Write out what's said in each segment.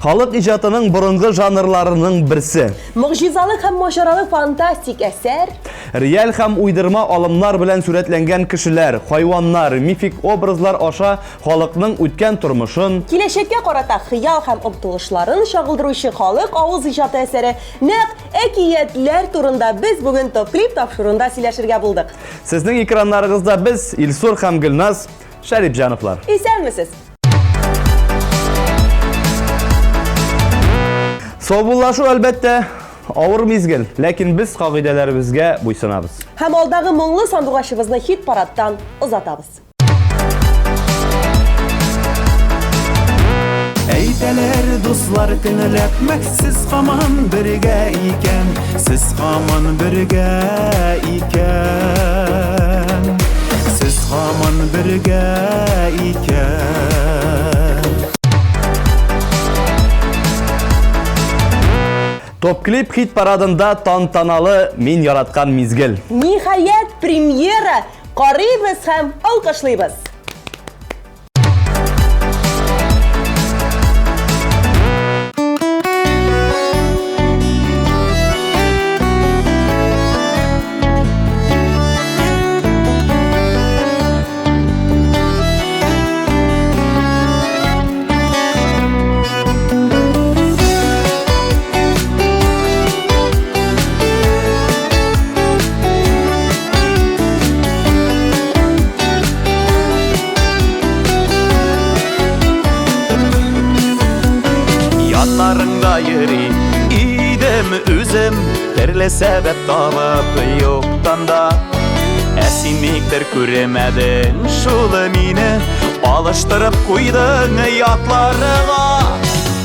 Халык иҗатының борынгы жанрларының берсе. Мөгъҗизалы һәм машаралы фантастик әсәр. Реаль һәм уйдырма алымнар белән сурәтләнгән кешеләр, хайваннар, мифик образлар аша халыкның үткән тормышын, Киләчәккә карата хыял һәм омтылышларын чагылдыручы халык авыз иҗаты әсәре нәкъ әкиятләр турында без бүген топ-клип тапшыруында сөйләшергә булдык. Сезнең экраннарыгызда без Илсур һәм Гөлназ Шәрипҗановлар. Исәнмесез? Саубуллашу әлбәттә авыр мизгел, ләкин без кагыйдәләребезгә буйсынабыз. Һәм алдагы моңлы сандугачыбызны хит-парадтан озатабыз. Әйтәләр дуслар төнләп мәксез һаман бергә икән, сез һаман бергә икән, сез һаман бергә икән. Топ-клип хит парадында тантаналы мин яраткан мизгел. Ниһаять премьера! Карыйбыз һәм алкышлыйбыз. Yanlarında yeri idem üzüm, terle sebep tapıp yoktan da Esinlikler göremedin şulu mini, alıştırıp koydun yatlarına.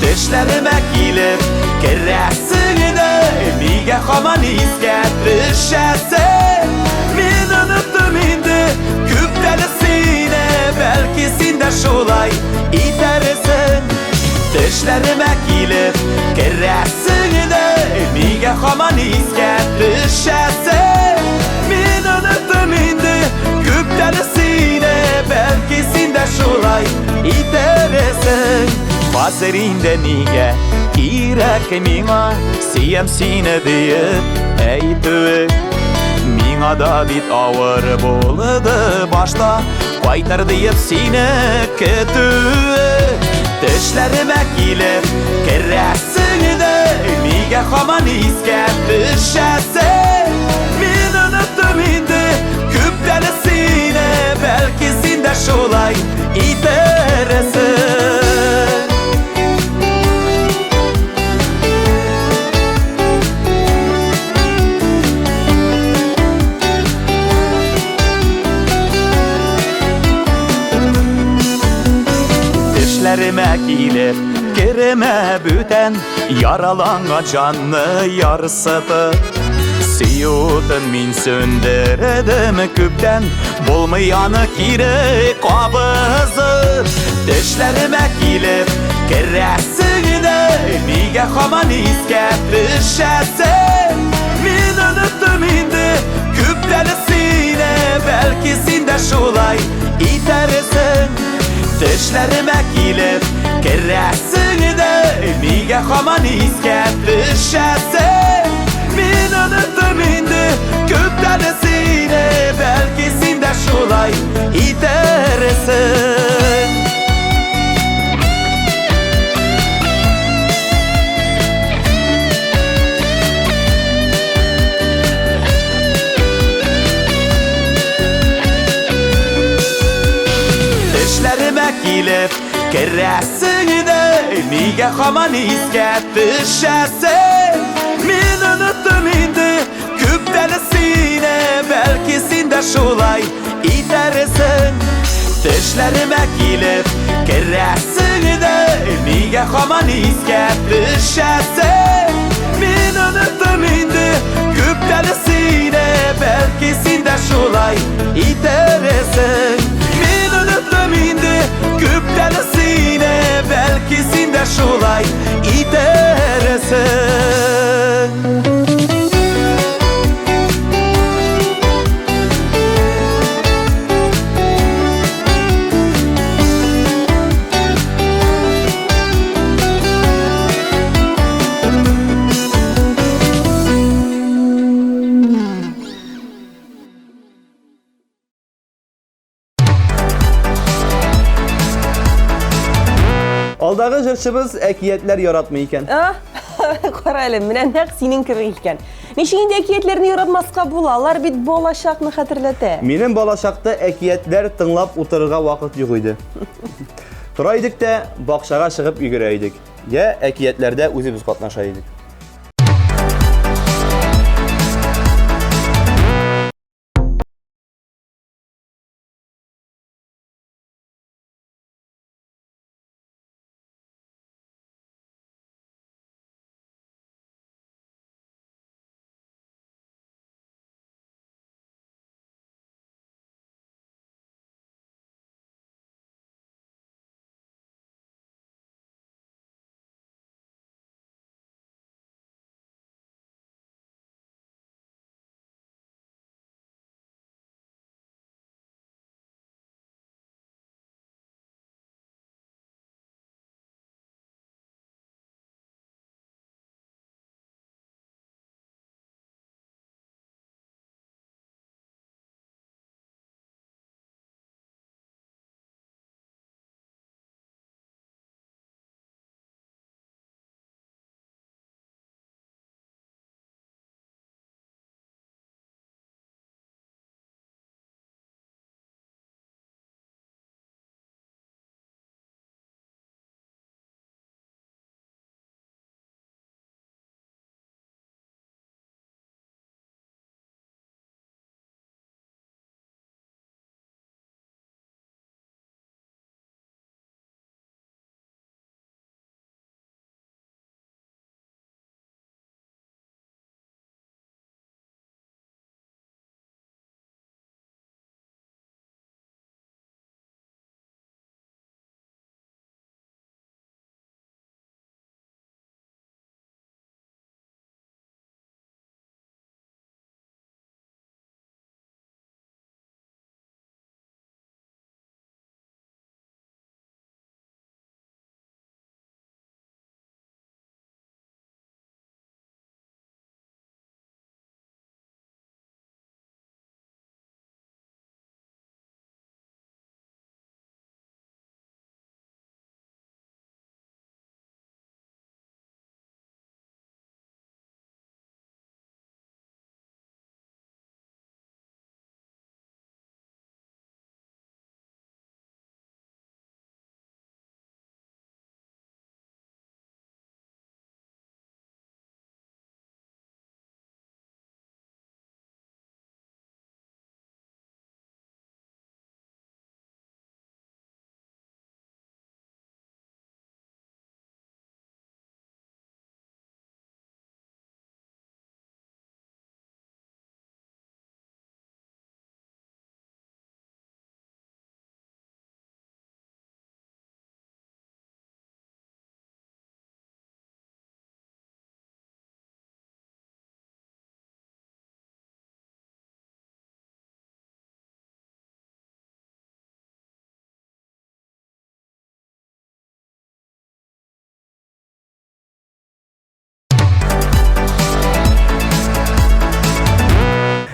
Düşlerime gelip keresin de, mige haman isket düşersin. Min unuttum indi küptelisine, belki sen de şulay itersin. Düşlerime gelip keresin de, mige haman isket düşersin. Min unuttum indi küptelisine, belki sen de şulay itersin. Bazerinde nige kirek mina, siyem sine deyip eytüvek. Mina da bit ağır boldı başta, kaytar deyip sine ketüvek. Düşlerime gelip keresin de, mige haman isket düşersin. Min unuttum indi küptelisine, belki sen de şulay itersin. Düşlerime gelip kereme büten, yaralangan canlı yarsıtı. Siyutun min söndürdüm küpten, bulmayanı kiri kabızı. Düşlerime gelip keresin de, mige haman isket düşersin. Min unuttum indi küptelisine, belki sen de şulay itersin. Düşlerime gelip keresin de, mige haman isket düşersin. Min unuttum indi küptelisine, belki sen de şulay itersin. Düşlerime gelip keresin de, mige haman isket düşersin. Min unuttum indi küptelisine, belki sen de şulay itersin. Düşlerime gelip keresin de, mige haman isket düşersin. Min unuttum indi küptelisine, belki sen de şulay itersin. Min unuttum indi küptelisine, belki sen de şulay itersin. Алдагы җырчыбыз әкиятләр яратмый икән. Кара әле, менә нәкъ синең кебек икән. Ничек инде әкиятләрне яратмаска була? Алар бит балачакны хәтерләтә. Минем балачакта әкиятләр тыңлап утырырга вакыт юк иде. Тора идек тә бакчага чыгып йөгерә идек. Я әкиятләрдә үзебез катнаша идек.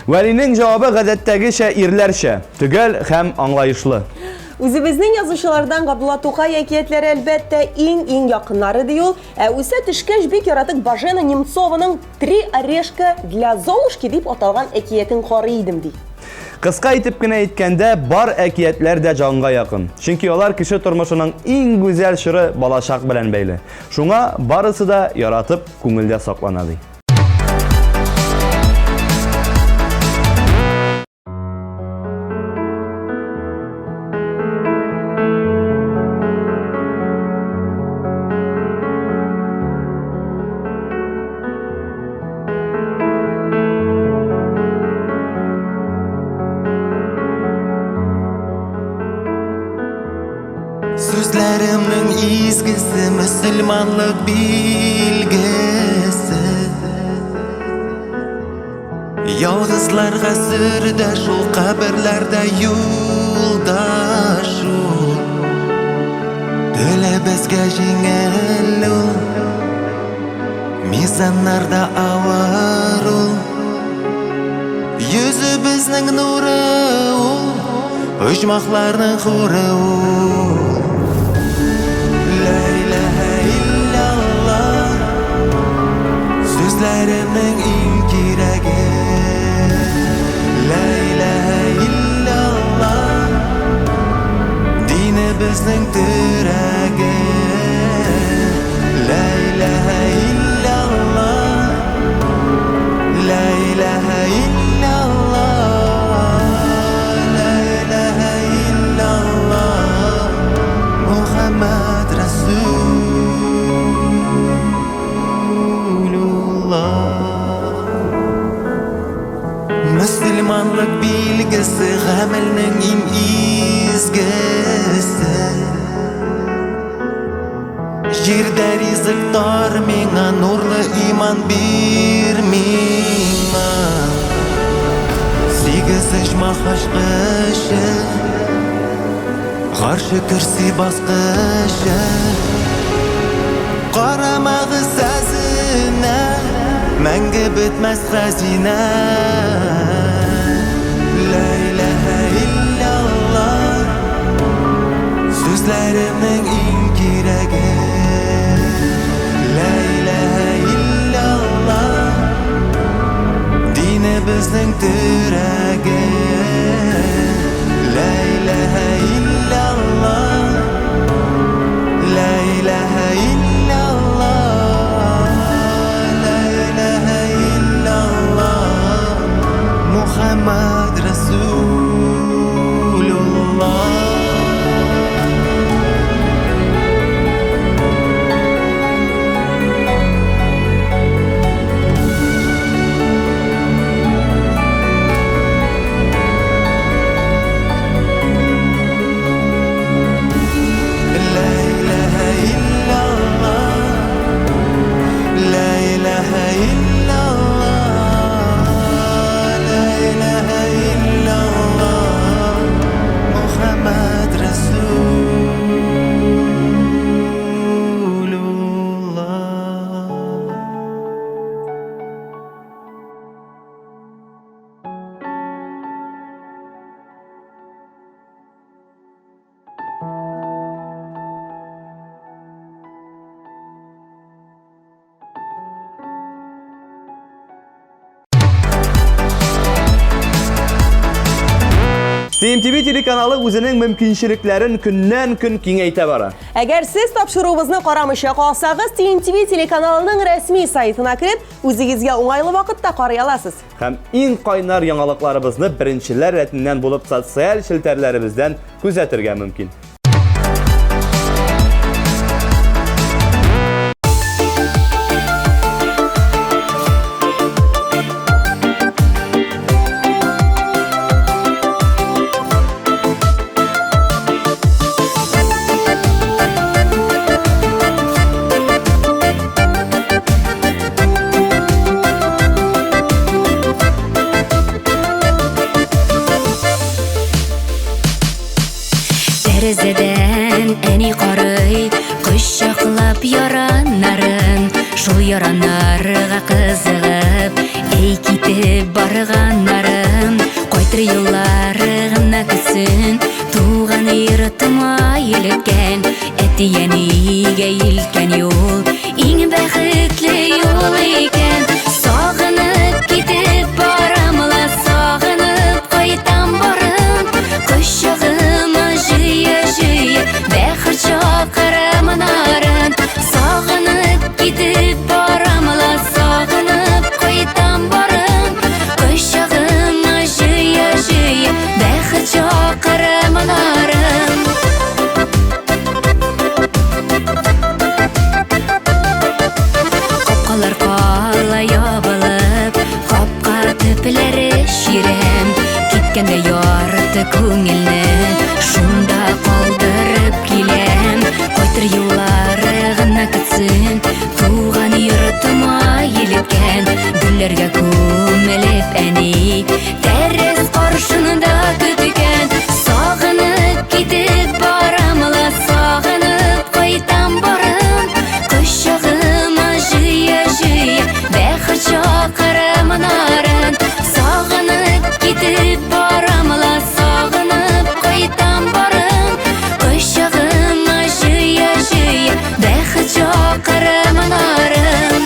Вәлинең җавабы гадәттәгечә ирләрчә, төгәл һәм аңлаешлы. Үзебезнең язучылардан Габдулла Тукай әкиятләре әлбәттә иң якыннары ди ул. Үсә төшкәч бик яратып Бажена Немцованың «Три орешка для Золушки» дип аталган әкиятен карый идем ди. Кыска итеп кенә әйткәндә, бар әкиятләр дә җанга якын. Чөнки алар кеше тормышының иң гүзәл чоры балачак белән бәйле. Шуңа барысы да яратып, күңелдә саклана ди. Sözlerimnin izgisi Müslümanlık bilgisi Yağızlarga sürdeş ol kabirlerde yoldaş ol Dölebezge jingel ol Mizanlarda avar ol Yüzübizning nuri ol Ujmaqlarning xuri ol Leyla Sözlerimin in kiragi La ilahe illallah Dini bizning tiragi La ilahe illallah La ilahe illallah La ilahe illallah Muhammed Resulullah Müslümanlık bilgisi G'amelning in izgisi Yerda rizq tor menga nurli iman bir menga Segizish mahash qishi Qarshi kursi bosqishi Qaramag'i sazina Manga bitmas xazina La ilahe illallah Sözlerimning in kiragi La ilahe illallah Dini bizning tiragi La ilahe illallah La ilahe illallah La ilahe illallah Muhammed Resulullah TMTV teлеканалы үзенең мөмкинчелекләрен көннән-көн киңәйтә бара. Әгәр сез тапшыруыбызны карамыйча калсагыз, TMTV телеканалының рәсми сайтына кирип, үзегезгә уңайлы вакытта карый аласыз. Һәм иң кайнар яңалыкларыбызны беренчеләр рәтеннән булып социаль челтәрләребездән күзәтергә мөмкин. Тәрәзәдән әни карый, кочаклап яраннарын, шул яраннарга кызыгып, әй китеп барганнарым, кайтыр юллары гына көтсен, туган йортыма илткән, әти-әнигә илткән юл, иң бәхетле юл икән, сагынып китеп барамла, сагынып кайтам барым, кочагыма жыя-жыя, бәхер чакырымнарын, сагынып китеп барамла, сагынып кайтам барым, кочагыма жыя-жыя, бәхер чакырымнарын. Капкалар кала ябылып, капка төпләре ширәм, киткәндә ярты күңелне, шунда калдырып киләм, кайтыр юллары гына көтсен, туган йортыма илткән, гүлләргә күмелеп әни, тәрәз каршында көткән, сагынып китеп барамла, сагынып кайтам барым, кочагыма жыя-жыя, бәхер чакырымнарын, сагынып китеп барамла, сагынып кайтам барым, кочагыма жыя-жыя, бәхер чакырымнарын.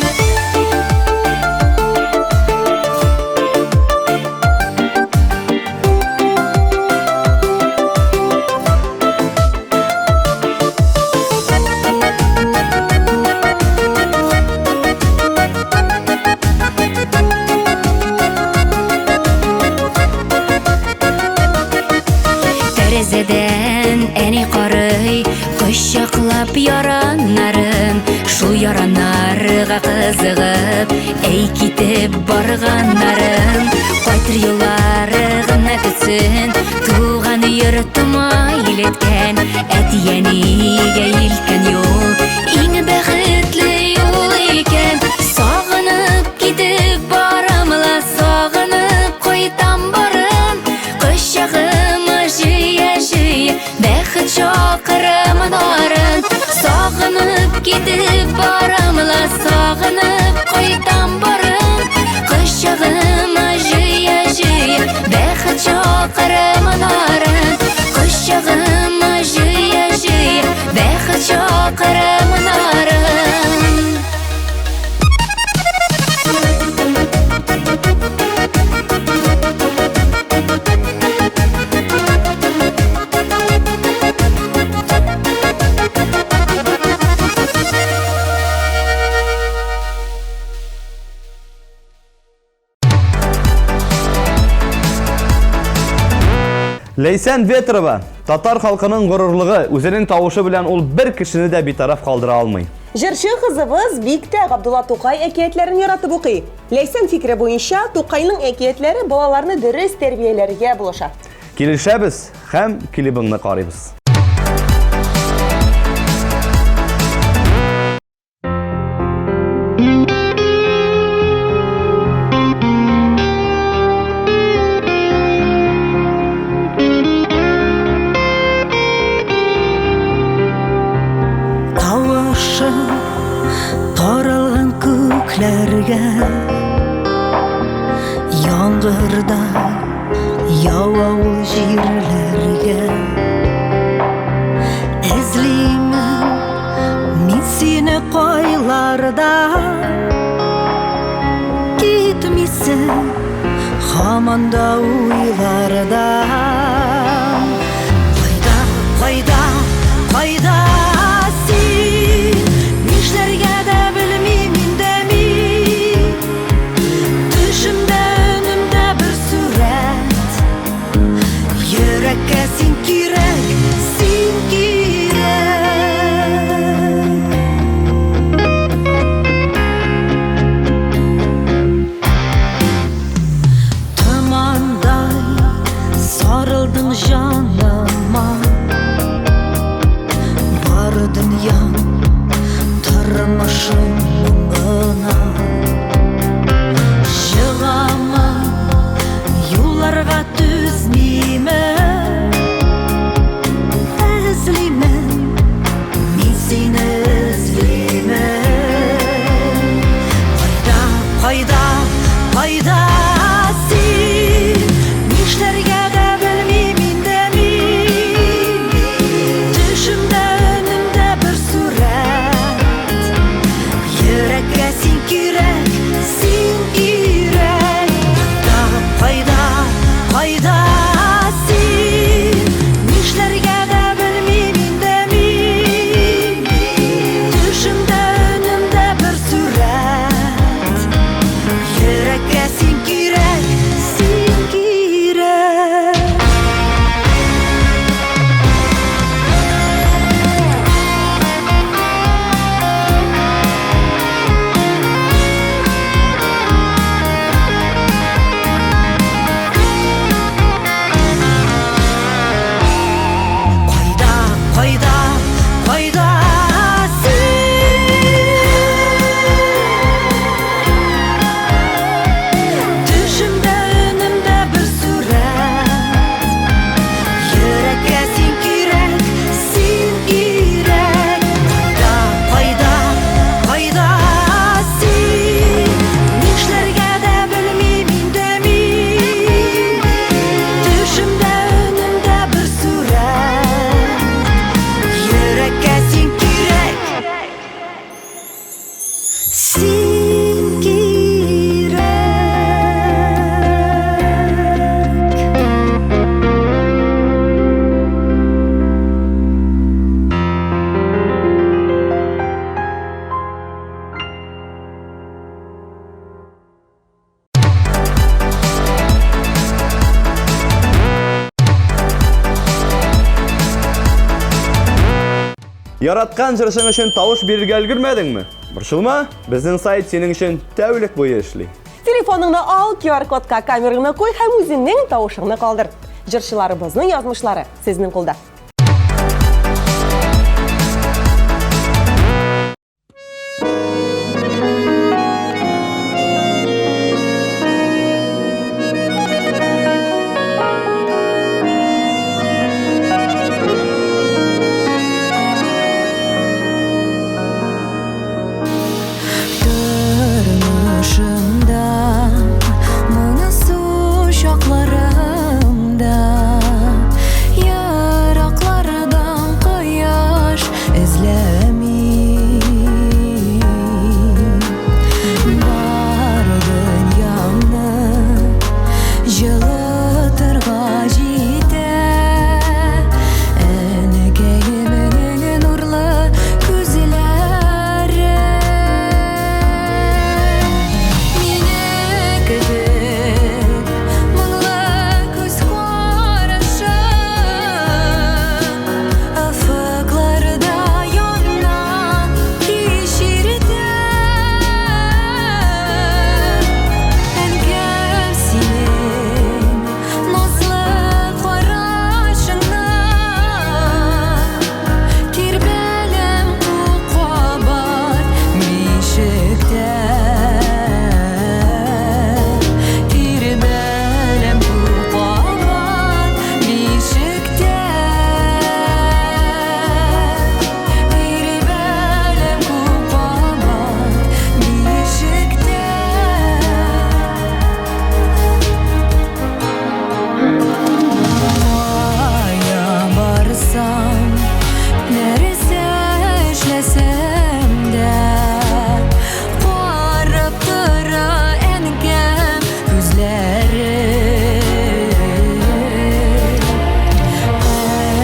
Кочаклап яраннарын, шул яраннарга кызыгып, әй китеп барганнарын, кайтыр юллары гына көтсен, туган йортыма илеткән, әтиянигә илткән юл, иң бәхетле юл икән. Сагынып китеп барамла, сагынып кайтам барын, кочагыма җыя-җыя, бәхет чакырымын арын. Сагынып китеп барамла, сагынып кайтам барын, кочагыма җыя-җыя, бәхет чакырымын арын. Кочагыма җыя-җыя, бәхет чакырымын арын. Лейсән Ветрова, татар халкының горурлыгы, үзенең тавышы белән ул бер кешене дә битараф калдыра алмый. Җырчы кызыбыз бик тә Габдулла Тукай әкиятләрен яратып укый. Ләйсән фикере буенча, Тукайның әкиятләре балаларны дөрес тәрбияләргә булыша. Килешәбез һәм клибыңны карыйбыз. Таралган күкләргә, яңгырда яуау җирләргә. Эзлимен мин сине кайларда, китмисең һаман да уйларда. Кайда, кайда, кайда син? Нишләргә дә белмим инде мин. Төшемдә, өнемдә бер сурәт. Йөрәккә син кирәк, син кирәк. Томандай сарылдың җаныма, бары дөньям тормышым гына. Чыгамын юлларга түзмимен, эзлимен мин сине эзлимен. Кайда, кайда, кайда син? Нишләргә дә белмим инде мин. Төшемдә, өнемдә бер сурәт. Йөрәккә син кирәк, син кирәк. Кайда, кайда син? Нишләргә дә белмим инде мин. Төшемдә, өнемдә бер сурәт. Йөрәккә син Яраткан җыршың өчен тавыш бирергә өлгермәдеңме? Борчылма, безнең сайт синең өчен тәүлек буе эшли. Телефоныңны ал, QR-кодка камераңны куй һәм үзеңнең тавышыңны калдыр. Җырчыларыбызның язмышлары сезнең кулда. Tırnışımda, mınasu şaklarımda, yaraklardan kıyaş izlemin. Var dünyamı жылытырга жите, энекейимнин нурлы күзләре. Минекидек моңлы күз карашы, афыкларда янна кичирде. Әнгәм синең назлы карашыңна, тирбәлем кабат бишектә. Тирбәлем кабат бишектә. Тирбәлем кабат бишектә. Кая барсам, нәрсә эшләсәм дә, карап тора әнкәм күзләре.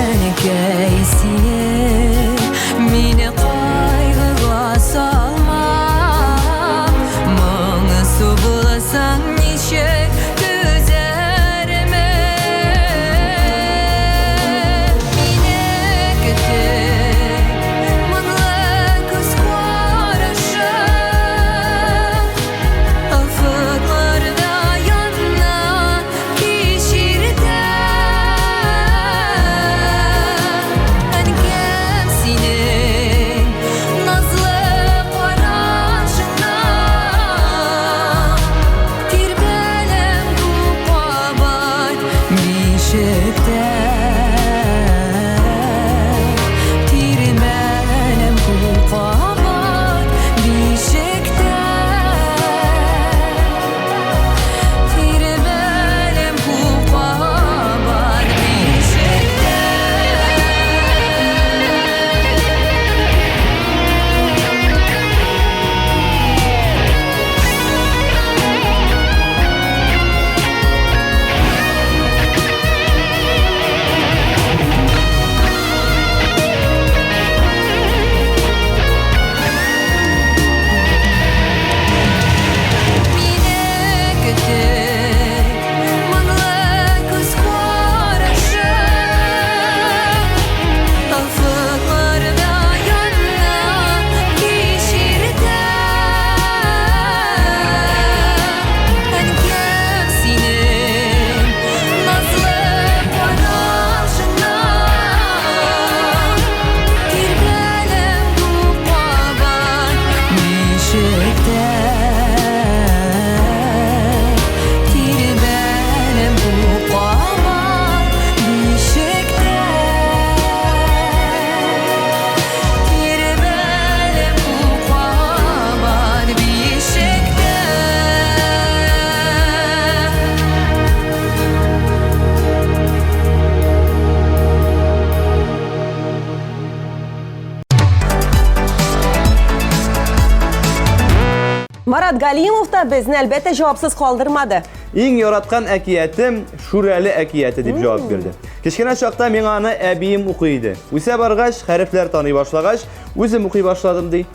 Әнкәй, син мине кайгыга салма, моңсу буласаң ничек түзәрме. Минекидек моңлы күз карашы, афыкларда янна кичирде. Әнкәм синең назлы карашыңна, тирбәлем кабат бишектә. Тирбәлем кабат бишектә. Тирбәлем кабат бишектә. Минекидек моңлы күз карашы, афыкларда янна кичирде. Әнкәм синең назлы карашыңна, тирбәлем кабат бишектә. Тирбәлем кабат бишектә. Тирбәлем кабат бишектә. Марат Галимов та безне әлбәттә җавапсыз калдырмады. Иң яраткан әкиятем Шүрәле әкияте дип җавап бирде. Кечкенә чакта миңа аны әбием укый иде. Үсә баргач, хәрефләр таный башлагач, үзем укый башладым ди.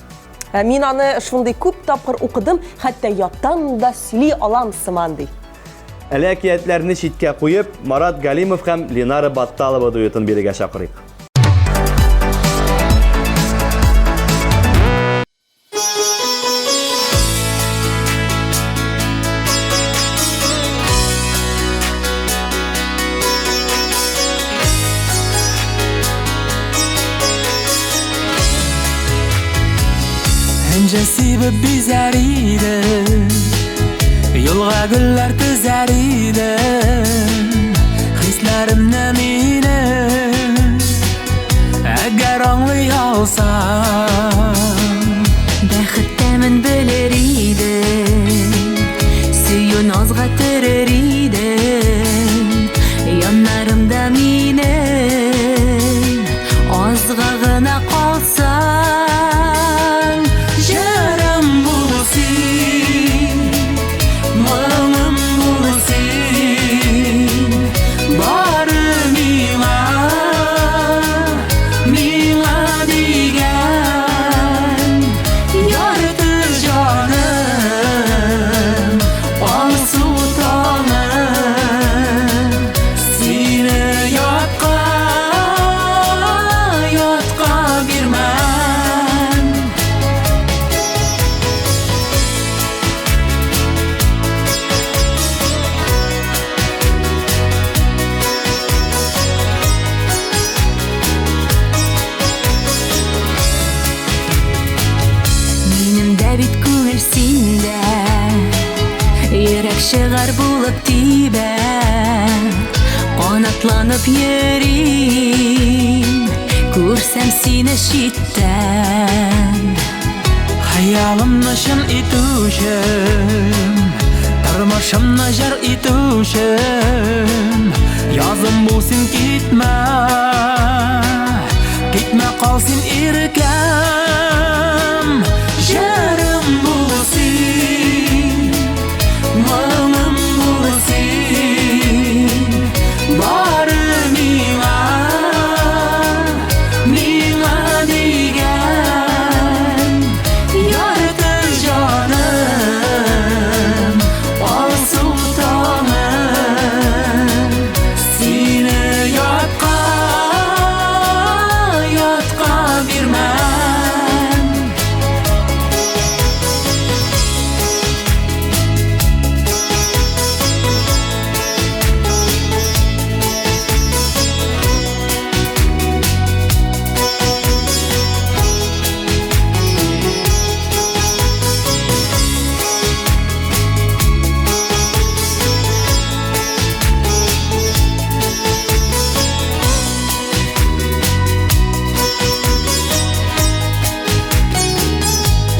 Мин аны шундый күп тапкыр укыдым, хәтта яттан да сөйли алам сыман ди. Әле әкиятләрне читкә куеп, Марат Галимов һәм Ленара Батталова дуэтын бирергә чакырыйк. sevib bizar edi, yo'lga gullar tizar edi, hislarimni meni agar anglay olsam, Бәхеттәмен белер идем, сөю назга төрер идем, яннарымда минем, азга гына калсаң, Жарым булсын, моңым булсын, бары миңа дигән, ярты җаным, алсу таңым, сине ятка бирмәм. минем дә бит күңел синдә, йөрәк чыгар булып тибә, канатланып йөрим, күрсәм сине читтән. Hayalimni shin etuşim, tормышымны jar etuşim, yazım bulsun gitme, gitme kalsın irkam. Jarım bulsun, moңым bulsun, bari miңа degen, yarты җаным, алсу таңым, сине ятка бирмәм.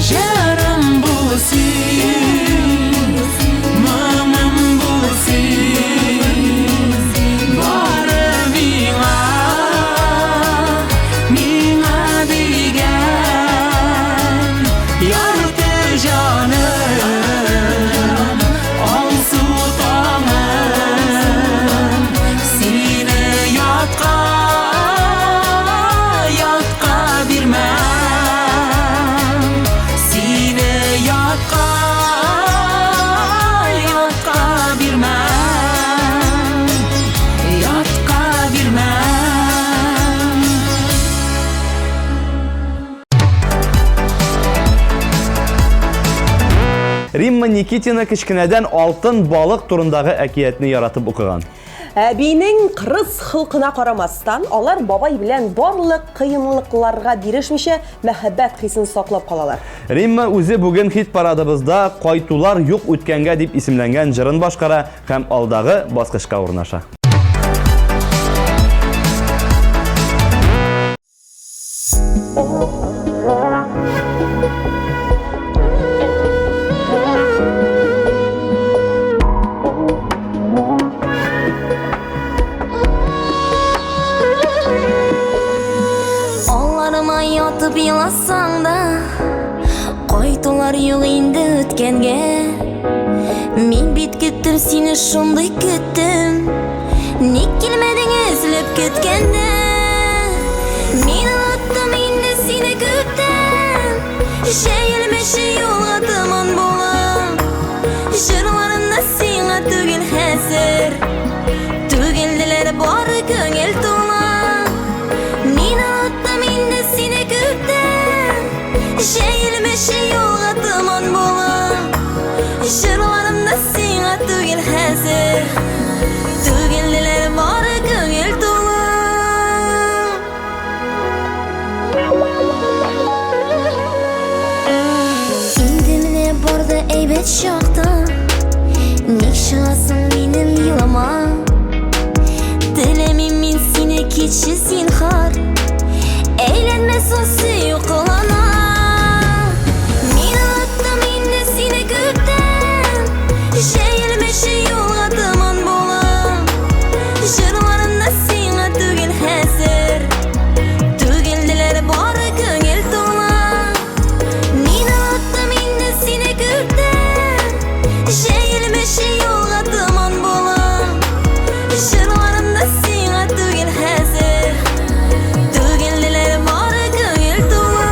Жарым булсын, моңым булсын, бары миңа дигән, ярты җаным, алсу таңым, сине ятка бирмәм. Сине ятка бирмәм, ятка бирмәм. Римма Никитина кечкенәдән алтын балык турындагы әкиятне яратып укыган. Әбинең кырыс хылкына карамастан, алар бабай белән барлык кыенлыкларга бирешмичә мәхәббәт хисен саклап калалар. Римма үзе бүген хит парадыбызда «Кайтулар юк үткәнгә» дип исемләнгән җырын башкара һәм алдагы баскычка урнаша. Алларыма ятып еласаң да, кайтулар юк инде үткәнгә. Мин бит көттем сине, шундый көттем, ник килмәдең эзләп көткәндә. Мин оныттым инде сине күптән, шәйлмәшә юлга томан булам, җырларымда сиңа түгел хәзер, түгелделәр бары күңел тула. Мин оныттым инде сине күптән, шәйлмәшә юлга томан булам, җырларымда сиңа түгел хәзер, түгелделәр бары күңел тула. Ümmet şokta ник шығасың менің йылыма Тілемейм мен сені кетші зинһар Әйләнмә соң сүй қылана Мен ұнаттым енді сені көптен Жәйілмеші жолға тыман болам Жырларымда сиңа түгел хәзір Түгелділер бары көңіл тола Мен ұнаттым енді сені көптен Жәйілмеші жолға тыман болам Жырларымда сиңа түгел хәзір Түгелділер бары көңіл тола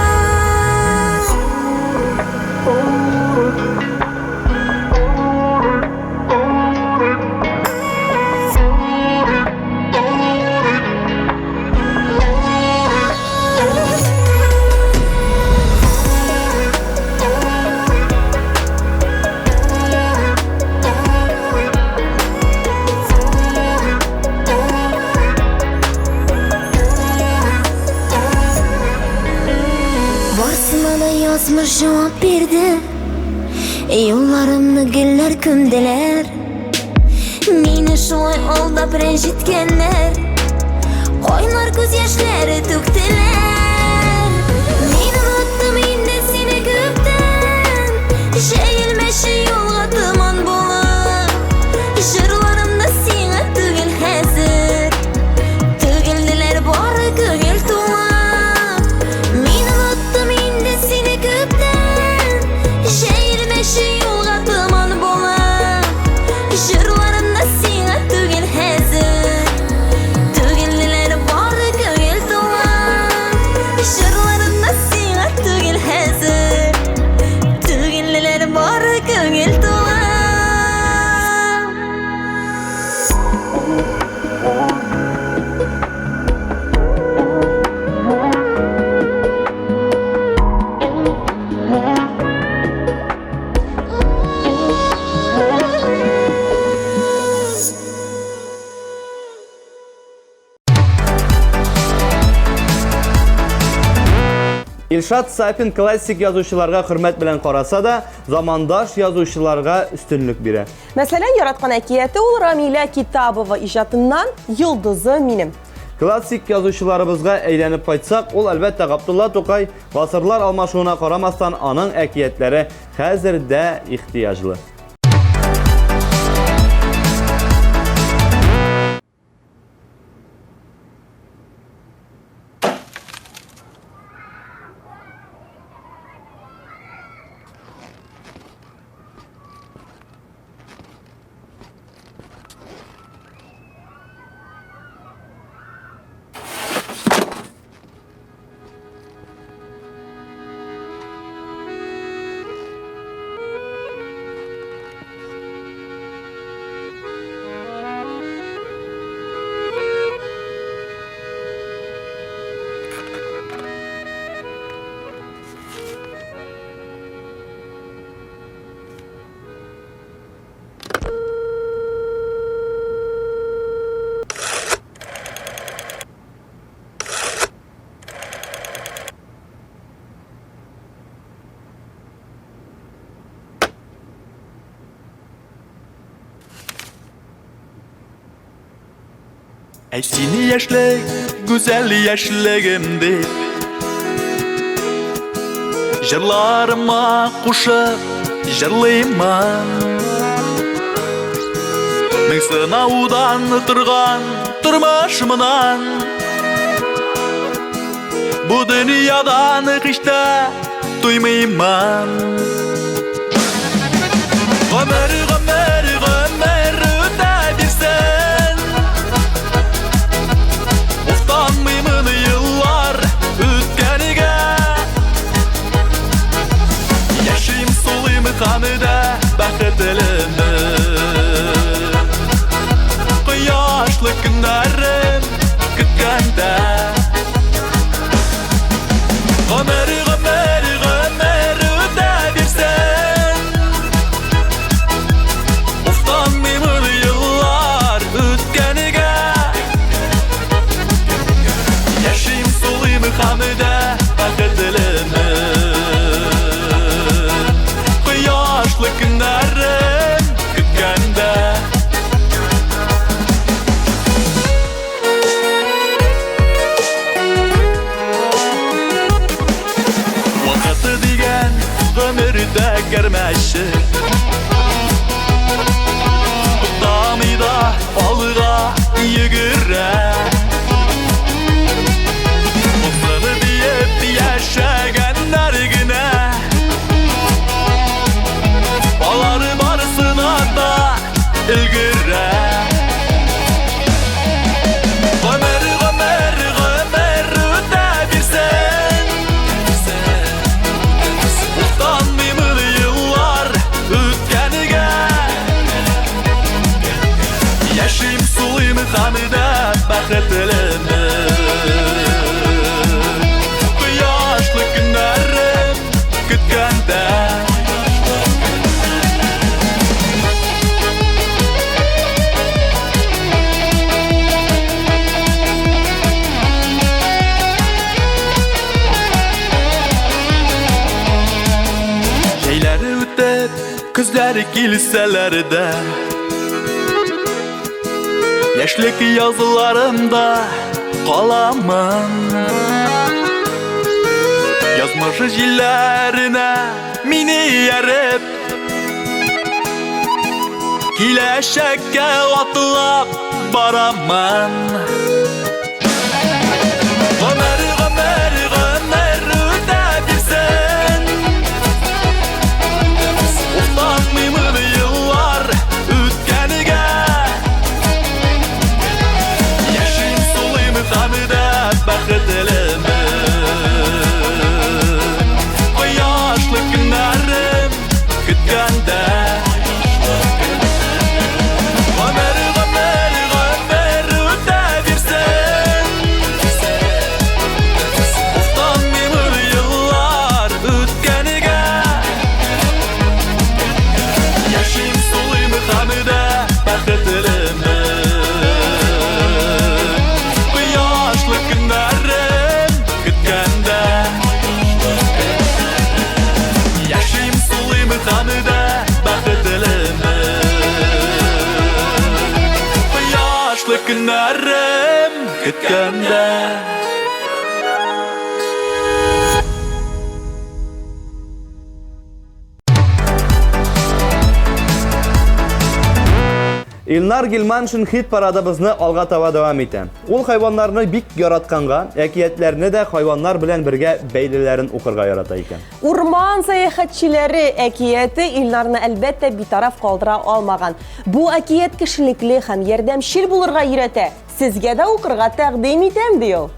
Барсына да язмыш жауап берді Yollarımны гүлләр күмделәр Мені шулай алдап рәнҗеткәннәр Кайнар күз яшьләре түктеләр Мин оныттым инде сине күптән Җәелмәші юлга тыман була Җырларымда сиңа түгел хәзер Түгелделәр бары күңел тула Мин оныттым инде сине күптән Җәелмәші юлга тыман була Җырларымда сиңа түгел хәзер Түгелделәр бары күңел тула Җырларымда сиңа түгел хәзер Түгелделәр бары күңел тула Илшат Сафин классик язучыларга хөрмәт белән караса да, замандаш язучыларга өстенлек бирә. Мәсәлән, яраткан әкияте ул Рамиля Китабова иҗатыннан «Йолдызы минем». Классик язучыларыбызга әйләнеп кайтсак, ул әлбәттә Габдулла Тукай гасырлар алмашуына карамастан аның әкиятләре хәзер дә ихтыяҗлы. Ey seni yaşlı, güzel yaşlığımdı Jırlarıma kuşa jırlayma Min sınavdan tırgan tırmaşımdan Bu dünyadan hiç de duymayman Ömer, Ömer, Ömer ötebilsen Utanmayımın yıllar ötkeniga Yaşayım solayım kanıda bakıtılımı Kıyaşlı günlerim kütkende Ömer, Ömer, Ömer ötebilsen ilgire Ömer, Ömer, Ömer öte bilsen Utanmayayım yıllar ötkenige Yaşayım sulayım hamide bakıtılımı Kıyaşlı günlerim kütkende Şeyleri ötüp kızları kilseler de Yaşlık yazılarımda kalamam Yazmış jillerine mini yerip Kileşekke atılap baramam Ömer, Ömer, Ömer öte bilsen Utanmayayım yıllar ötkenige Yaşayım sulayım hamide bakıtılımı Kıyaşlı günlerim kütkende Ömer, Ömer, Ömer öte bilsen Utanmayayım yıllar ötkenige Yaşayım sulayım hamide bakıtılımı Kıyaşlı günlerim kütkende Yaşayım sulayım hamide bakıtılımı Kıyaşlı günlerim kütkende Илнар Гилманшин хит парадыбызны алга таба дәвам итә. Ул хайваннарны бик яратканга, әкиятләрне дә хайваннар белән бергә бәйлеләрен укырга ярата икән. Урман сәяхәтчеләре әкияте Илнарны әлбәттә битараф калдыра алмаган. Бу әкият кешелекле һәм ярдәмчел булырга өйрәтә. Сезгә дә укырга тәкъдим итәм ди ул.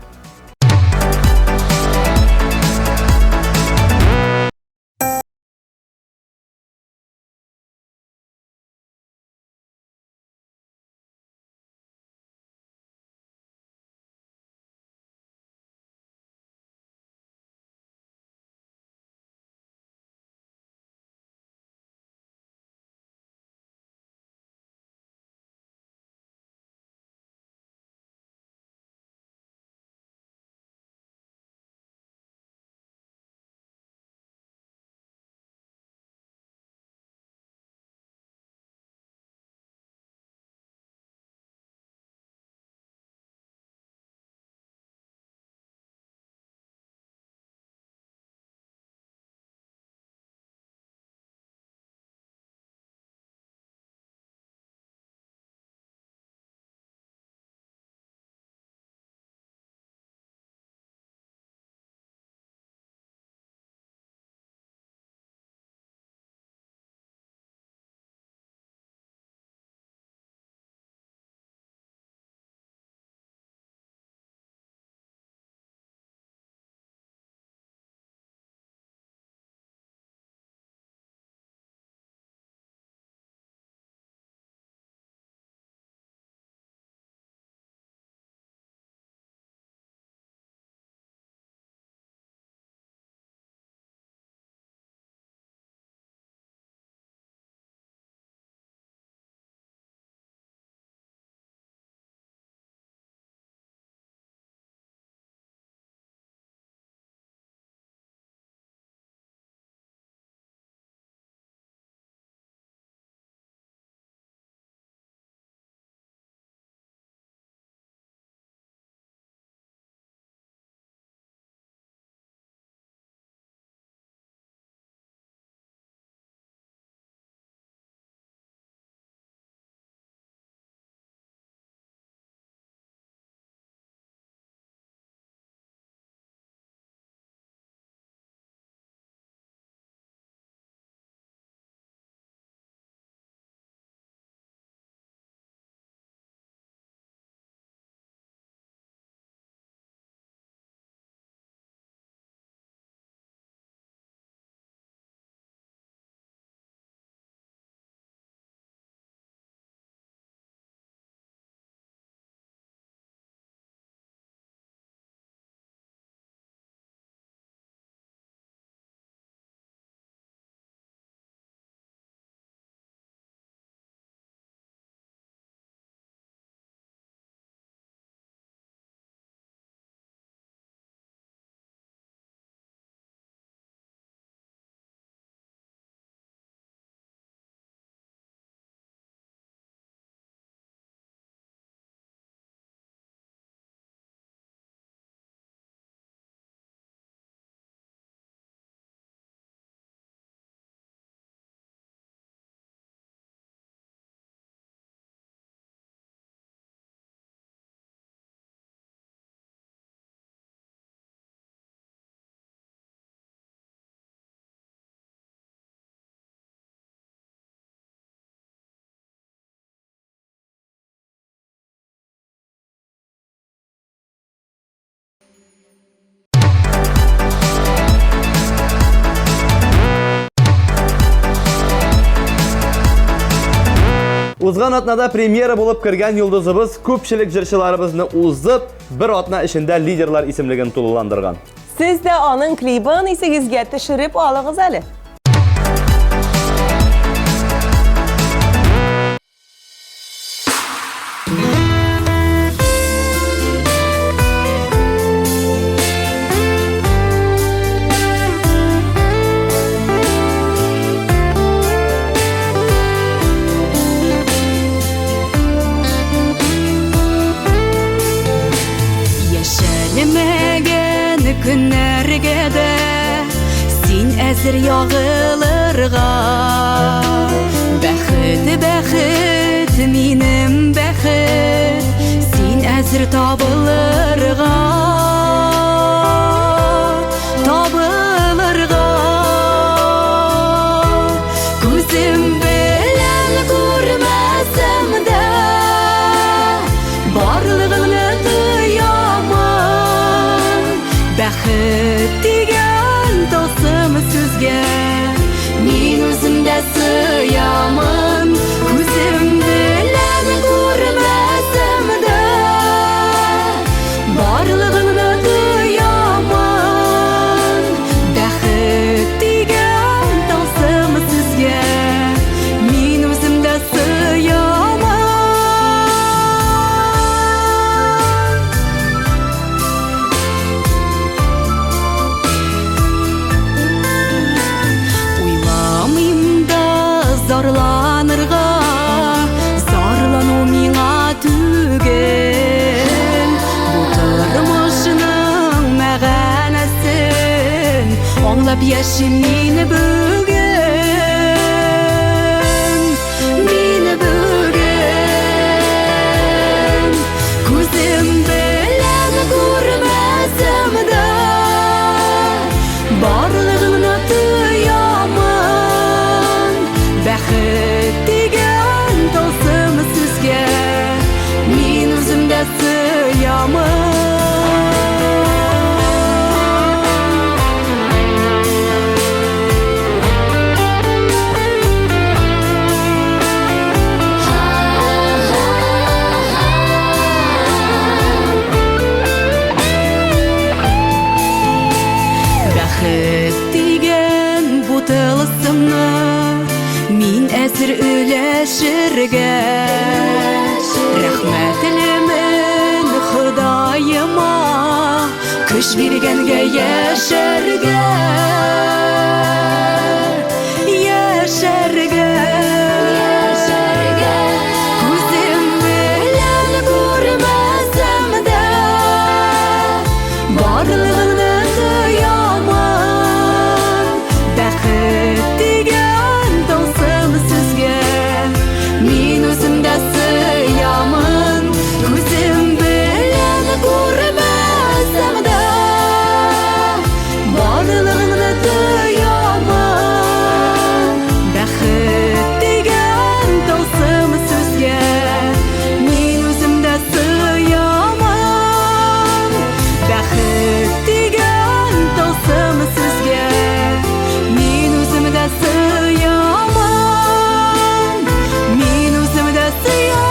Узган атнада премьера булып кергән йолдызыбыз күпчелек җырчыларыбызны узып, бер атна эчендә лидерлар исемлеген тулыландырган. Siz de onun klibini isegizge төшереп алыгыз әле. Яшәлмәгән көннәргә дә син әзер ягылырга. Бәхет, бәхет, минем бәхет, син әзер табылырга. Табылырга. Күзем белән күрмәсәм дә барлыгыңны тоямын. Бәхет дигән тылсым сүзгә мин үзем дә сыямын. Күзем белән күрмәсәм дә барлыгыңны тоямын. Бәхет дигән тылсым сүзгә мин үзем дә сыямын. Уйламыйм да зарланырга, зарлану миңа түгел. Бу тормышның мәгънәсен аңлап яшим мин бүген. Мин бүген. Күзем белән күрмәсәм дә барлыгыңны тоямын. Бәхет дигән тылсым сүзгә мин үзем дә сыямын. Бәхет дигән бу тылсымны мин әзер өләшергә. Рәхмәтлемен Ходаема көч биргәнгә яшәргә. Яшәргә. Күзем белән күрмәсәм дә барлыгыңны тоямын. Бәхет дигән тылсым сүзгә мин үзем дә сыямын. Күзем белән күрмәсәм дә барлыгыңны тоямын. Бәхет дигән тылсым сүзгә мин үзем дә сыямын. Бәхет дигән тылсым сүзгә мин үзем дә сыямын. Мин үзем дә сыямын.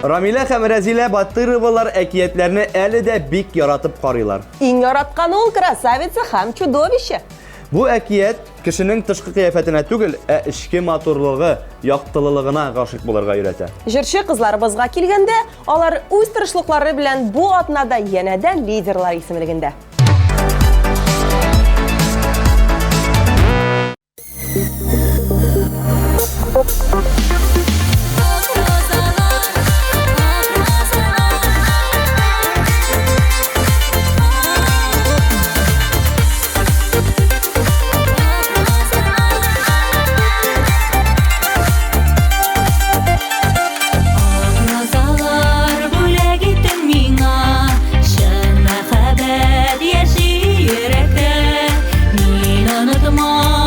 Рамилә һәм Рәзилә Батыровалар әкиятләрне әле дә бик яратып карыйлар. Иң яратканы ул красавица һәм чудовище. Бу әкият кешенең тышкы кыяфәтенә түгел, ә эчке матурлыгы, яктылылыгына гашык булырга өйрәтә. Җырчы кызларыбызга килгәндә, алар үз тырышлыклары белән бу атнада янәдән лидерлар исемлегендә. Розалар бүләк иттең миңа, шын мәхәббәт яши йөрәктә. Мин онытмам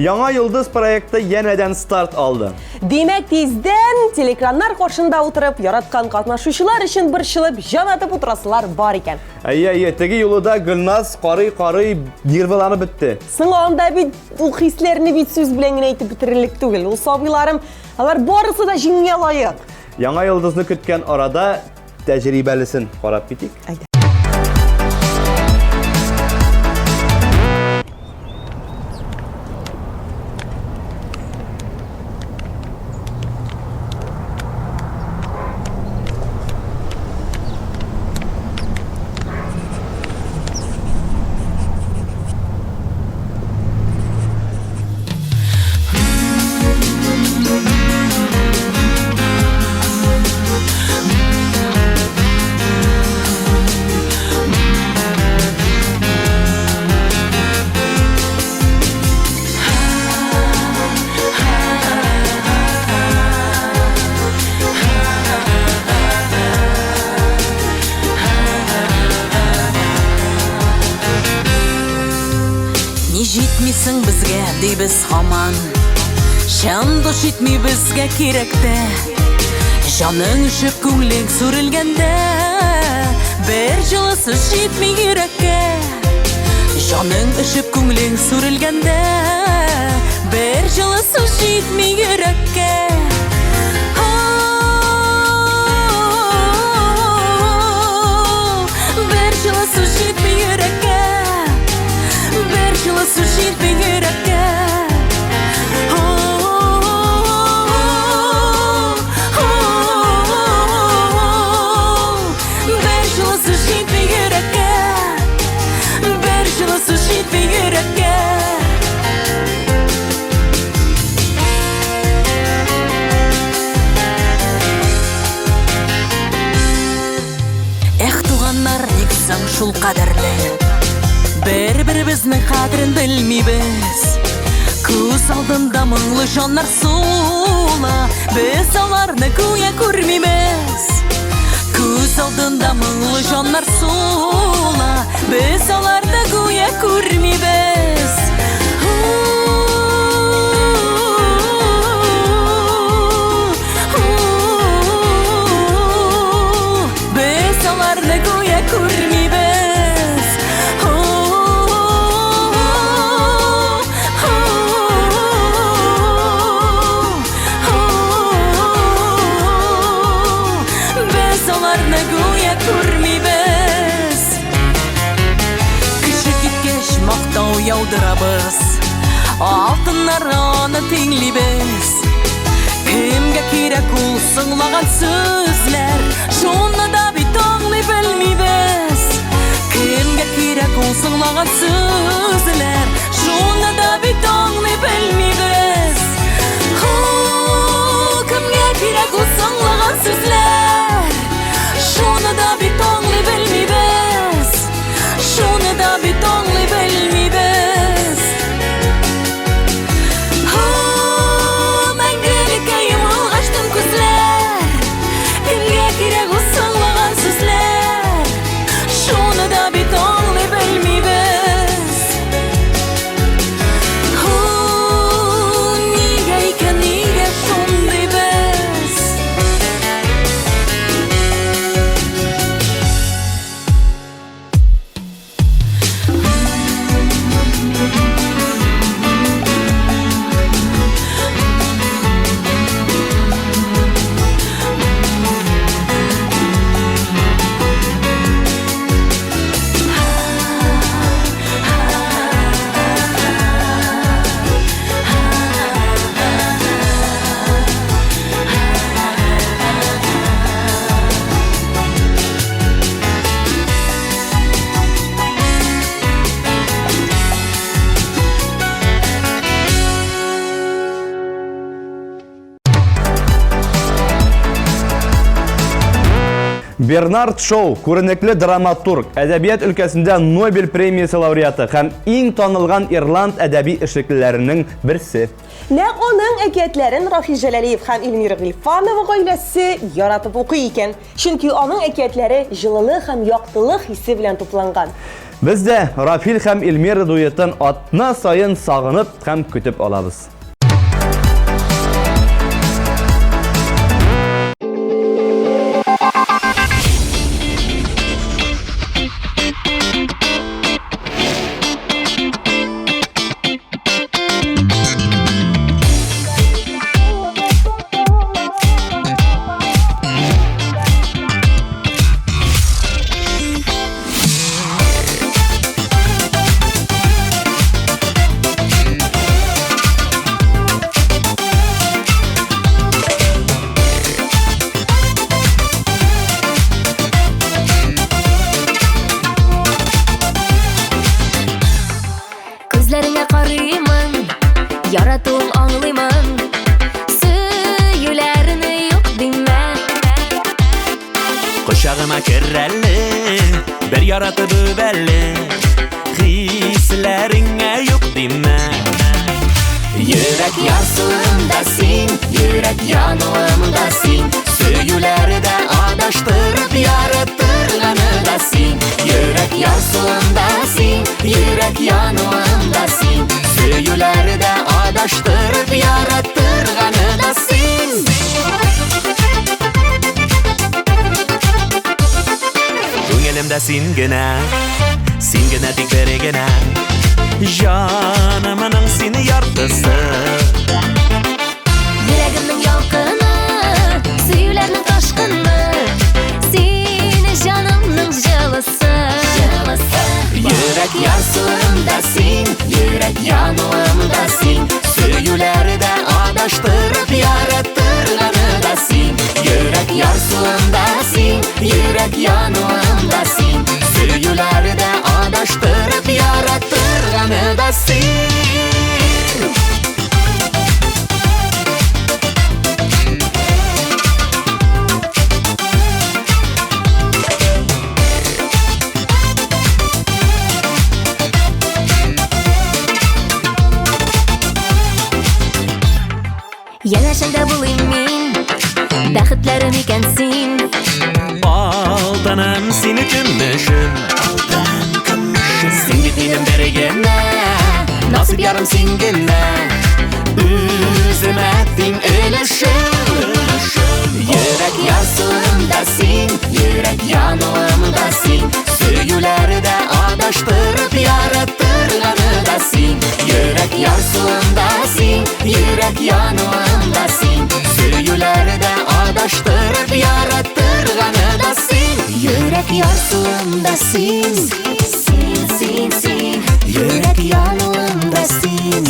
Яңа Йылдыз проекты янәдән старт алды. Демәк, тиздән телекраннар каршында утырып, яраткан катнашучылар өчен борчылып, җан атып утырасылар бар икән. Әйе, теге юлыда Гөлназ карый нервланып бетте. Сыңланда бит ул хисләрне бит сүз белән генә әйтеп бетерерлек түгел. Ул сабыйларым, алар барысы да җиңгә лаек. Яңа Йылдызны көткән арада тәҗрибәлесен карап китик. Ни җитмисең безгә дибез һаман, шәм дус җитми безгә кирәктә. Җаның өшеп күңлең сүрелгәндә, бер җылы сүз җитми йөрәккә. Җаның өшеп күңлең сүрелгәндә, бер җылы сүз җитми йөрәккә. Бер җылы сүз җитми йөрәккә. Бер җылы сүз җитми йөрәккә. Бер җылы сүз җитми йөрәккә. Бер җылы сүз җитми йөрәккә. Эх, туганнар, ник соң шул кадерле? Бер-беребезнең кадерен белмибез. Күз алдында моңлы җаннар сула, без аларны гүя күрмибез. Күз алдында моңлы җаннар сула, без аларны гүя күрмибез. Без аларны гүя күрмибез. Күрмибез. Кеше киткәч мактау яудырабыз, алтыннар аны тиңлибез. Кемгә кирәк ул сыңлаган сүзләр, шуны да бит аңлый белмибез. Кемгә кирәк ул сыңлаган сүзләр, шуны да бит аңлый белмибез. Кемгә кирәк ул сыңлаган сүзләр, шуны да бит аңлый белмибез. Шуны да бит аңлый белмибез. Мәңгелеккә йомылгач тын күзләр, кемгә кирәк ул сыңлаган сүзләр, шуны да бит аңлый белмибез. Bernard Shaw, күренекле драматург, әдәбият өлкәсендә Нобель премиясы лауреаты һәм иң танылган Ирланд әдәби эшлеклеләренең берсе. Нәкъ аның әкиятләрен Рафи Җәләлиев һәм Илмира Гыйльфанова гаиләсе яратып укый икән. Чөнки аның әкиятләре җылылык һәм яктылык хисе белән тупланган. Без дә Рафил һәм Илмира дуэтын атна сайын сагынып һәм көтеп алабыз. Күзләреңә карыймын, яратуың аңлыймын, сөюләрне юк димә. Кочагыма кер әле, бер яратып әле, хисләреңә юк димә. Йөрәк ярсуымда син, йөрәк януымда син, сөюләрдә адаштырып яратырганы да син. Йөрәк ярсуымда син, йөрәк януымда син, сөюләрдә адаштырып яратырганы да син. Күңелемдә син генә тик бер генә, җанымның син яртысы. Йөрәгемнең ялкыны, сөюләрнең ташкыны, син җанымның җылысы. Йөрәк ярсуымда син, йөрәк януымда син, сөюләрдә адаштырып яратырганы да син. Йөрәк ярсуымда син, йөрәк януымда син, сөюләрдә адаштырып яратырганы да син. Янәшәңдә булыйм мин, бәхетләрем икән син. Алтыным сине көмешем, Син бит минем бер генә, насыйп ярым син генә. үземә тиң өлешем. Йөрәк ярсуымда син, йөрәк януымда син, сөюләрдә адаштырып яратырганы да син. Йөрәк ярсуымда син, йөрәк януымда син, сөюләрдә адаштырып яратырганы да син. Йөрәк ярсуымда син, син, син, син, йөрәк януымда син.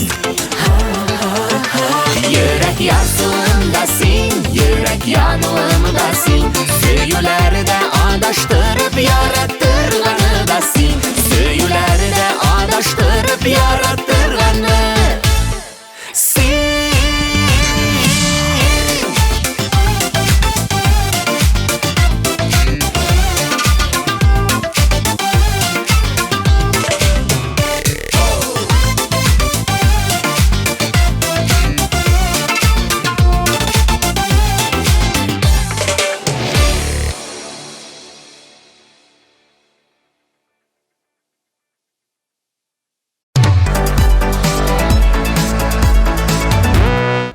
Йөрәк ярсуымда син, йөрәк януымда син, сөюләрдә адаштырып яратырганы да син. Сөюләрдә адаштырып яратырганы син.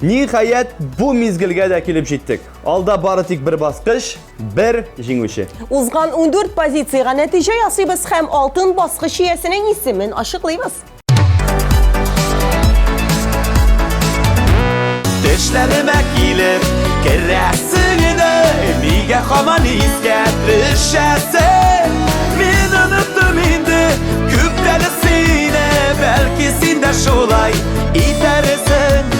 Ниһаять, бу мизгелгә дә килеп җиттек. Алда бары тик бер баскыч, бер җиңүче. Узган 14 позициягә нәтиҗә ясыйбыз һәм алтын баскыч иясенең исемен ачыклыйбыз. Төшләремә килеп керәсең иде, нигә һаман искә төшәсең? Мин оныттым инде күптән сине, бәлки син дә шулай итәрсең.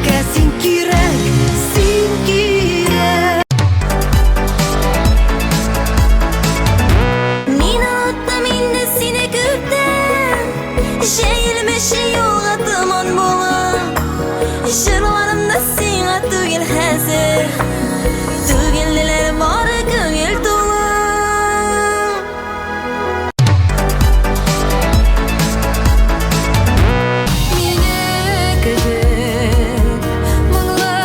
Йөрәккә син кирәк, син кирәк. Мин оттым инде сине күптән, җәелмәшә юлга томан булып. Җырларымда сиңа түгел хәзер, түгелләр бары күңел тулы. Мине көтеп, моңлы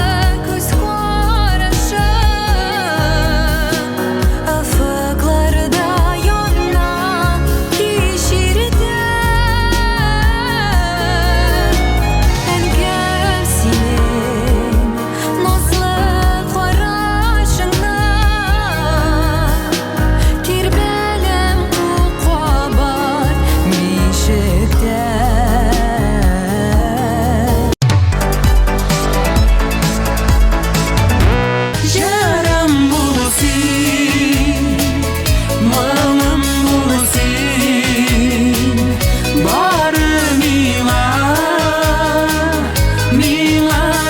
күз карашы, офыкларда янна кичерде. Әнкәм синең назлы карашыңны, тирбәлем кабат бишектә. Ярам булу син, моңым булу син, бары миңа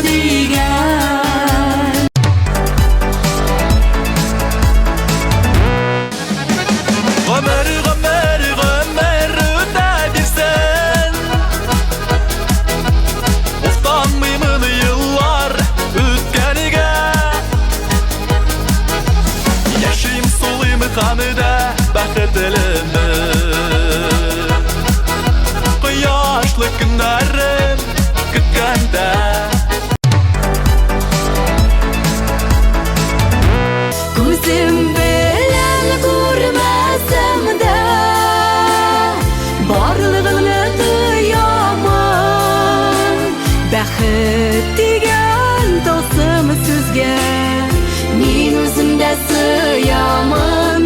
дигән. Гомер, гомер, гомер үтә бирсән, уфтанмыймын еллар үткәнегә. Яшим сулыйм ханыда бәхетлеме, кояшлы көннәрем көткәндә. Күзем белән күрмәсәм дә, барлыгыңны тоямын. Бәхет дигән тылсым сүзгә мин үзем дә сыямын.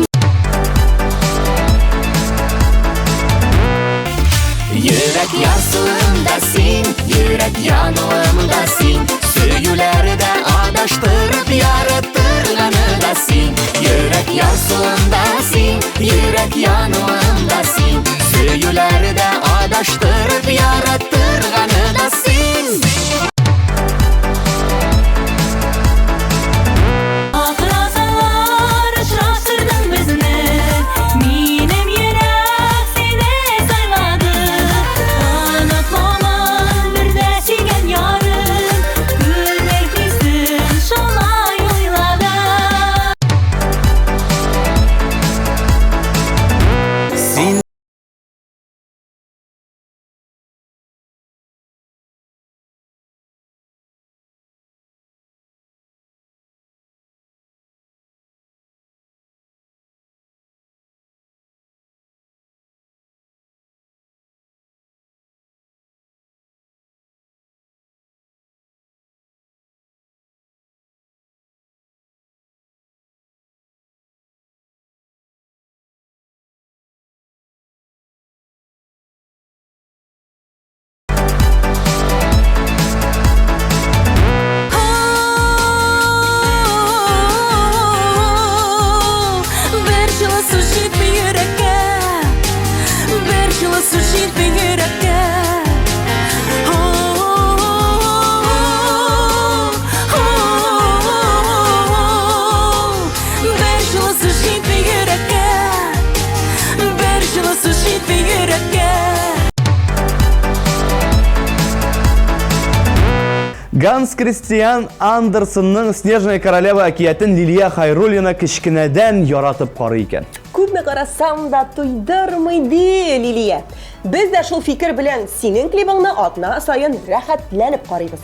Йөрәк ярсуымда син, йөрәк януымда син, сөюләрдә адаштырып яратырганы да син. Йөрәк ярсуымда син, йөрәк януымда син, сөюләрдә адаштырып яратырганы да син. Ахыразалар очраштырдың безне, минем йөрәк сине сайлады. Онытмамын бер дә сөйгән ярым, күрмәй күзем шулай уйлады. Син Бер җылы су җитми йөрәккә, бер җылы су җитми йөрәккә. Бер җылы су җитми йөрәккә, бер җылы су җитми йөрәккә. Ганс Кристиан Андерсонның «Снежная королева» әкиятен Лилия Хайруллина кечкенәдән яратып карый икән. Күпме карасам да туйдырмый ди Лилия. Без дә шул фикер белән синең клибыңны атна сайын рәхәтләнеп карыйбыз.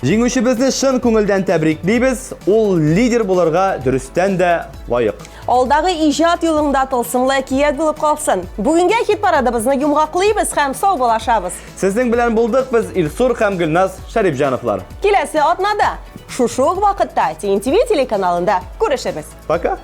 Җиңүчебезне шын күңелдән тәбриклибез. Ул лидер булырга дөрестән дә лаек. Алдагы иҗат юлында тылсымлы әкият булып калсын. Бүгенгә хит парадыбызны йомгаклыйбыз һәм сау булашабыз. Сезнең белән булдык без Илсур һәм Гөлназ Шәрифҗановлар. Киләсе атнада шушы ук вакытта TNTV телеканалында күрешербез. Пока.